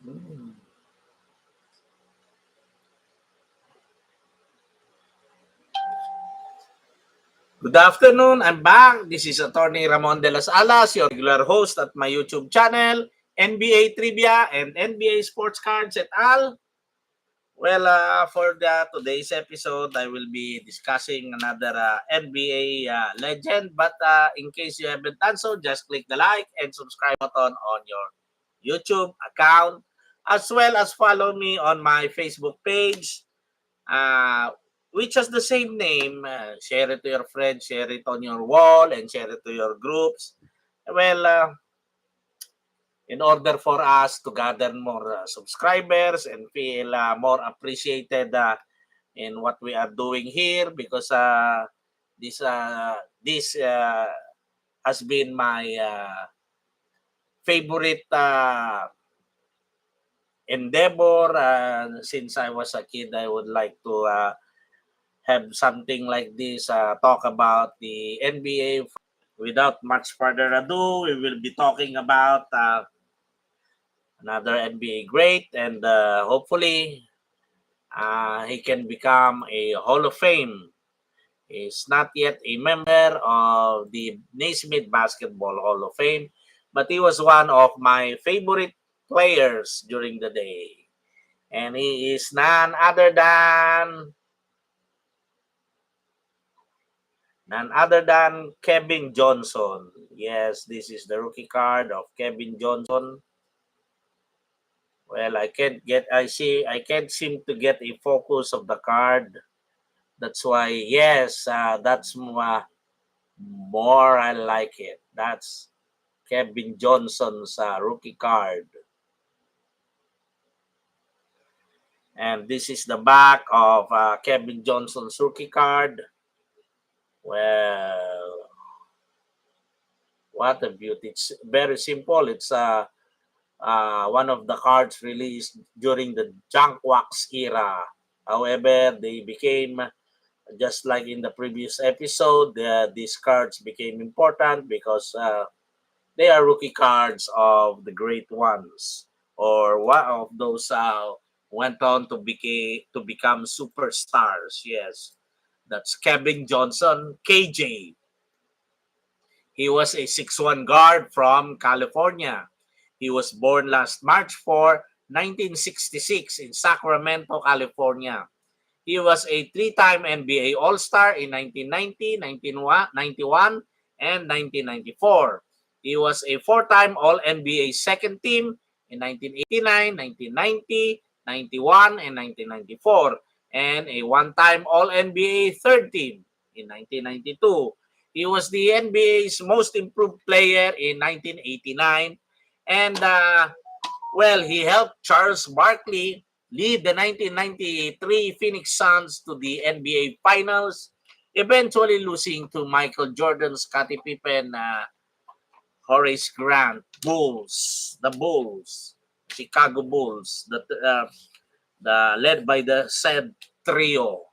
Mm. Good afternoon. I'm back. This is Attorney Ramon de las Alas, your regular host at my YouTube channel, NBA Trivia and NBA Sports Cards et al. Well, for today's episode, I will be discussing another NBA legend. But in case you haven't done so, just click the like and subscribe button on your YouTube account, as well as follow me on my Facebook page, uh, which has the same name. Share it to your friends, share it on your wall, and share it to your groups. Well, in order for us to gather more subscribers and feel more appreciated in what we are doing here, because this has been my favorite endeavor since I was a kid. I would like to have something like this, talk about the NBA. Without much further ado, we will be talking about another NBA great, and hopefully he can become a Hall of Fame. He's not yet a member of the Naismith Basketball Hall of Fame, but he was one of my favorite players during the day. And he is none other than Kevin Johnson. Yes, this is the rookie card of Kevin Johnson. Well, I can't seem to get a focus of the card. That's why, yes, that's more I like it. That's Kevin Johnson's rookie card. And this is the back of Kevin Johnson's rookie card. Well, what a beauty. It's very simple. It's one of the cards released during the junk wax era. However, they became, just like in the previous episode, these cards became important because they are rookie cards of the great ones, or one of those went on to become superstars. Yes, that's Kevin Johnson, KJ. He was a 6'1" guard from California. He was born last March 4, 1966 in Sacramento, California. He was a three-time NBA All-Star in 1990, 1991, and 1994. He was a four-time All-NBA second team in 1989, 1990, 91, and 1994, and a one-time All-NBA third team in 1992. He was the NBA's most improved player in 1989, and well, he helped Charles Barkley lead the 1993 Phoenix Suns to the NBA Finals, eventually losing to Michael Jordan, Scottie Pippen, Horace Grant, the Bulls, Chicago Bulls, the led by the said trio.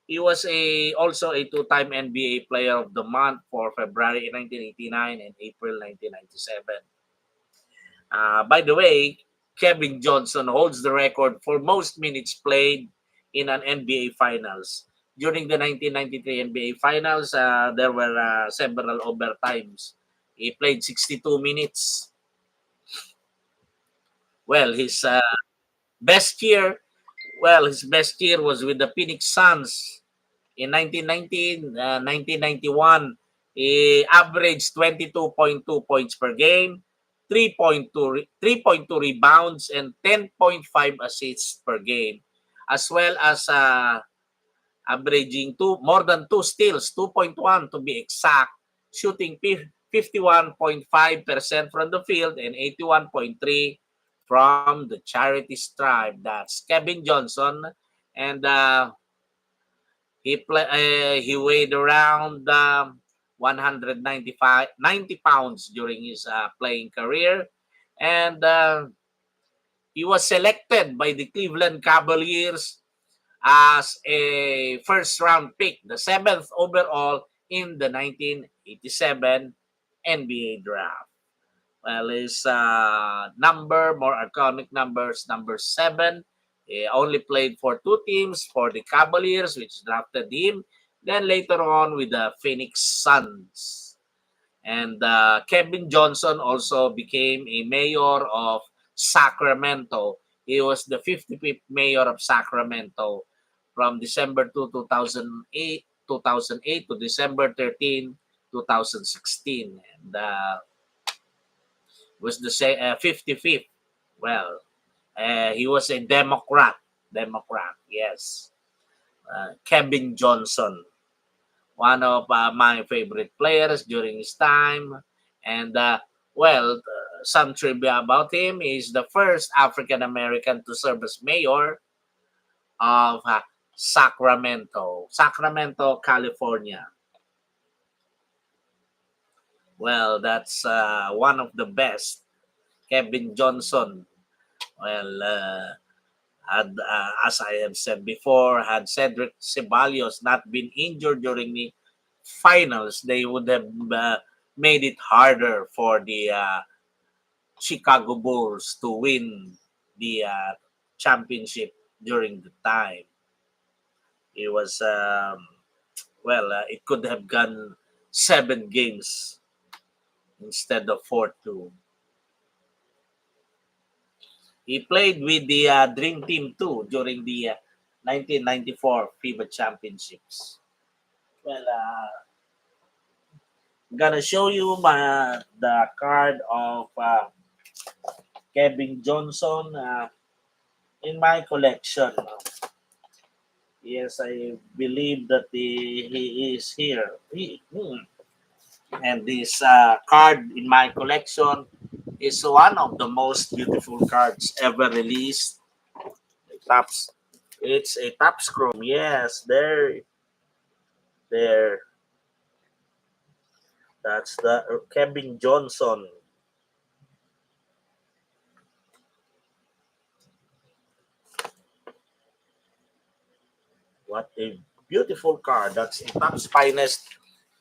He was also a two-time NBA Player of the Month for February 1989 and April 1997. By the way, Kevin Johnson holds the record for most minutes played in an NBA Finals. During the 1993 NBA Finals, there were several overtimes. He played 62 minutes. Well, best year, his best year was with the Phoenix Suns in 1990, 1991. He averaged 22.2 points per game, 3.2 rebounds, and 10.5 assists per game, as well as averaging more than two steals, 2.1 to be exact, shooting 51.5% from the field and 81.3 from the charity stripe. That's Kevin Johnson, and he weighed around 90 pounds during his playing career, and he was selected by the Cleveland Cavaliers as a first round pick, the seventh overall in the 1987 NBA draft. Well, his more iconic numbers, number 7. He only played for two teams, for the Cavaliers, which drafted him. Then later on with the Phoenix Suns. And Kevin Johnson also became a mayor of Sacramento. He was the 55th mayor of Sacramento from December 2, 2008 to December 13, 2016. And was the 55th. Well, he was a Democrat. Democrat, yes. Kevin Johnson, one of my favorite players during his time. And some trivia about him is the first African American to serve as mayor of Sacramento, California. Well, that's one of the best. Kevin Johnson. Well, as I have said before, had Cedric Ceballos not been injured during the finals, they would have made it harder for the Chicago Bulls to win the championship during the time. It was, it could have gone 7 games instead of 4-2. He played with the Dream Team too during the 1994 FIBA Championships. Well, I'm gonna show you the card of Kevin Johnson in my collection. Yes, I believe that he is here. And this card in my collection is one of the most beautiful cards ever released. Tops. It's a top chrome. Yes, there. That's the Kevin Johnson. What a beautiful card. That's a Topps finest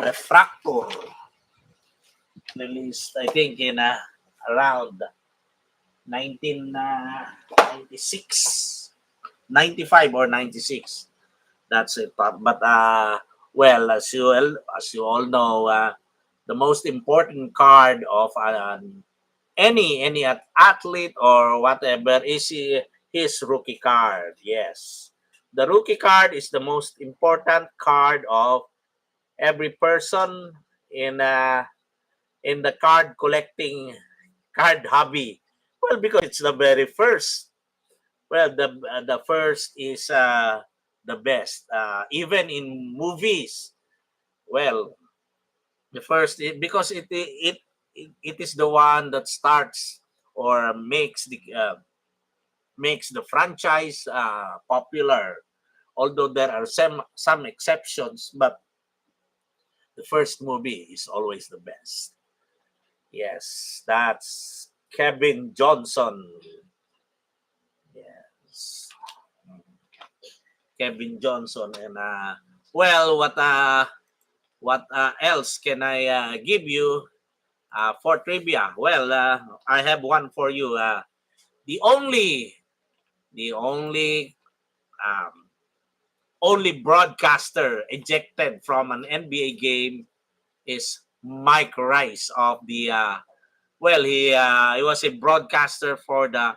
refractor. Released, I think, in around 1996, 95 or 96. That's it. But well, as you all know, the most important card of any athlete or whatever is his rookie card. Yes, the rookie card is the most important card of every person in uh, in the card collecting card hobby. Well, because it's the very first. Well, the first is the best. Even in movies, well, the first because it is the one that starts or makes the franchise popular. Although there are some exceptions, but the first movie is always the best. Yes, that's Kevin Johnson. Yes, Kevin Johnson. And what else can I give you for trivia? Well, I have one for you. The only the um, only broadcaster ejected from an NBA game is Mike Rice of the he was a broadcaster for the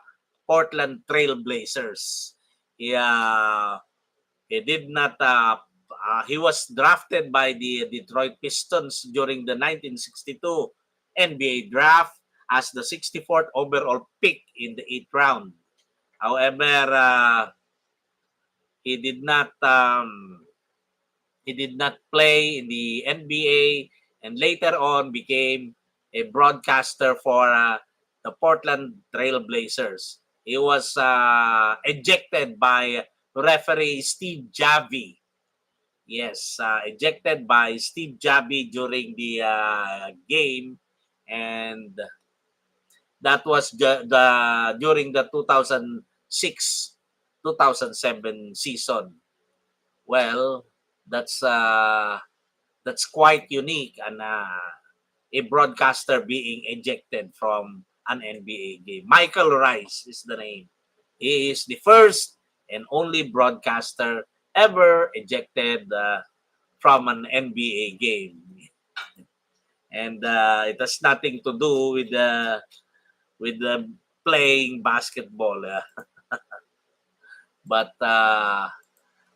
Portland Trail Blazers. He he did not he was drafted by the Detroit Pistons during the 1962 NBA draft as the 64th overall pick in the 8th round. However, he did not play in the NBA and later on became a broadcaster for the Portland Trail Blazers. He was ejected by referee Steve Javie. Yes, ejected by Steve Javie during the game, and that was during the 2006 2007 season. Well, that's quite unique, and a broadcaster being ejected from an NBA game. Michael Rice is the name. He is the first and only broadcaster ever ejected from an NBA game. And it has nothing to do with playing basketball. But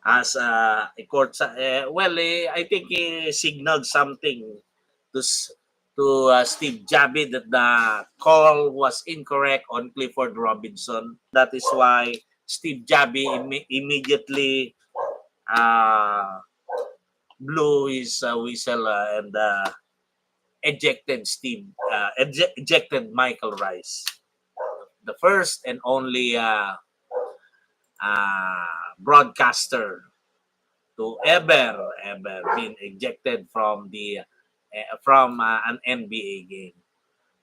as a court, I think he signaled something to Steve Jabi that the call was incorrect on Clifford Robinson. That is why Steve Jabi immediately blew his whistle and ejected Michael Rice, the first and only broadcaster to ever been ejected from an NBA game.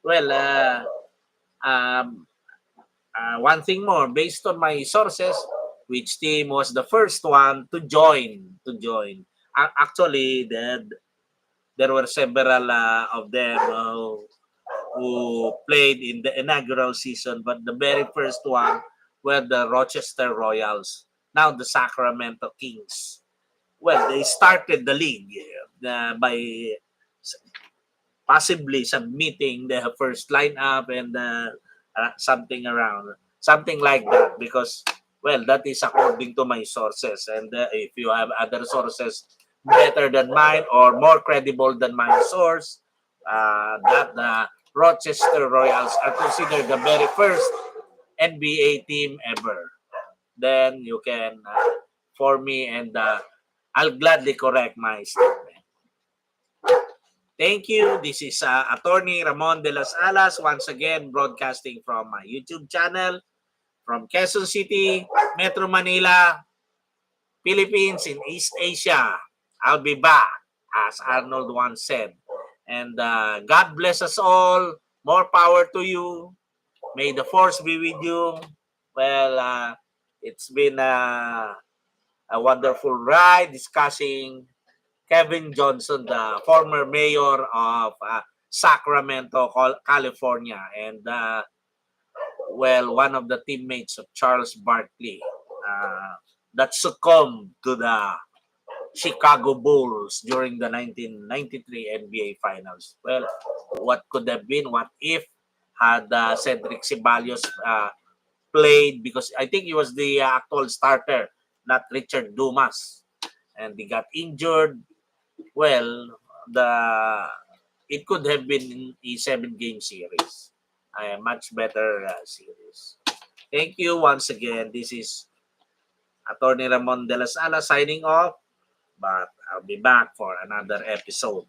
Well, one thing more, based on my sources, which team was the first one to join? Actually, there were several of them who played in the inaugural season, but the very first one were the Rochester Royals, now the Sacramento Kings. Well, they started the league by possibly submitting the first lineup and something like that, because well, that is according to my sources, and if you have other sources better than mine or more credible than my source, that the Rochester Royals are considered the very first NBA team ever, then you can for me, and I'll gladly correct my statement. Thank you. This is Attorney Ramon de las Alas, once again broadcasting from my YouTube channel from Quezon City, Metro Manila, Philippines, in East Asia. I'll be back, as Arnold once said. And God bless us all. More power to you. May the force be with you. Well, it's been a wonderful ride discussing Kevin Johnson, the former mayor of Sacramento, California, and one of the teammates of Charles Barkley that succumbed to the Chicago Bulls during the 1993 NBA Finals. Well, what could have been? What if had Cedric Ceballos played? Because I think he was the actual starter, not Richard Dumas, and he got injured. Well, it could have been a 7-game series, a much better series. Thank you once again. This is Attorney Ramon de las Alas signing off, but I'll be back for another episode.